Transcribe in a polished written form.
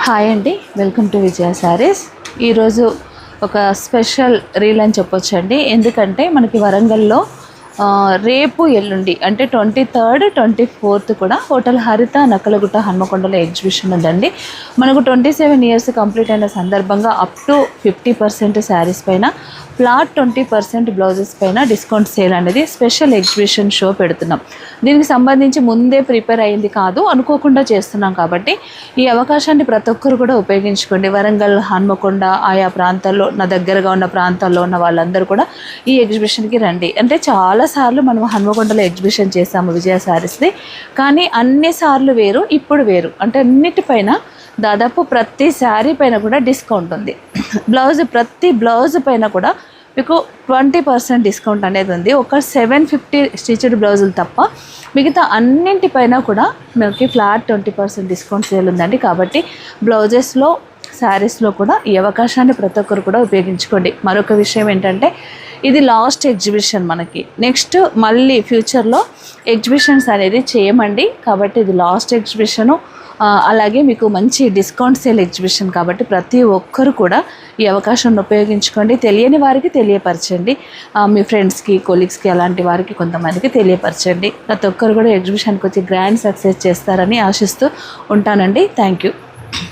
Hi అండి, welcome to విజయ శారీస్. ఈరోజు ఒక స్పెషల్ రీల్ అని చెప్పొచ్చండి. ఎందుకంటే మనకి వరంగల్లో రేపు ఎల్లుండి అంటే 23rd 24th కూడా హోటల్ హరిత నక్కలగుట్ట హన్మకొండలో ఎగ్జిబిషన్ ఉందండి. మనకు 27 years కంప్లీట్ అయిన సందర్భంగా అప్ టు 50% శారీస్ పైన, ఫ్లాట్ 20% బ్లౌజెస్ పైన డిస్కౌంట్ సేల్ అనేది స్పెషల్ ఎగ్జిబిషన్ షో పెడుతున్నాం. దీనికి సంబంధించి ముందే ప్రిపేర్ అయింది కాదు, అనుకోకుండా చేస్తున్నాం. కాబట్టి ఈ అవకాశాన్ని ప్రతి ఒక్కరు కూడా ఉపయోగించుకోండి. వరంగల్, హన్మకొండ ఆయా ప్రాంతాల్లో, నా దగ్గరగా ఉన్న ప్రాంతాల్లో ఉన్న వాళ్ళందరూ కూడా ఈ ఎగ్జిబిషన్కి రండి. అంటే చాలాసార్లు మనం హన్మకొండలో ఎగ్జిబిషన్ చేసాము విజయ శారీస్ది, కానీ అన్నిసార్లు వేరు, ఇప్పుడు వేరు. అంటే అన్నిటిపైన దాదాపు ప్రతి శారీ పైన కూడా డిస్కౌంట్ ఉంది. ప్రతి బ్లౌజ్ పైన కూడా మీకు 20% డిస్కౌంట్ అనేది ఉంది. ఒక 750 స్టిచ్డ్ బ్లౌజులు తప్ప మిగతా అన్నింటిపైన కూడా మనకి ఫ్లాట్ 20% డిస్కౌంట్ సేల్ ఉందండి. కాబట్టి బ్లౌజెస్లో, శారీస్లో కూడా ఈ అవకాశాన్ని ప్రతి ఒక్కరు కూడా ఉపయోగించుకోండి. మరొక విషయం ఏంటంటే, ఇది లాస్ట్ ఎగ్జిబిషన్. మనకి నెక్స్ట్ మళ్ళీ ఫ్యూచర్లో ఎగ్జిబిషన్స్ అనేది చేయమండి. కాబట్టి ఇది లాస్ట్ ఎగ్జిబిషను. అలాగే మీకు మంచి డిస్కౌంట్ సేల్ ఎగ్జిబిషన్ కాబట్టి ప్రతి ఒక్కరు కూడా ఈ అవకాశాన్ని ఉపయోగించుకోండి. తెలియని వారికి తెలియపరచండి, మీ ఫ్రెండ్స్కి, కొలీగ్స్కి, అలాంటి వారికి కొంతమందికి తెలియపరచండి. ప్రతి ఒక్కరు కూడా ఎగ్జిబిషన్కి వచ్చి గ్రాండ్ సక్సెస్ చేస్తారని ఆశిస్తూ ఉంటానండి. Thank you.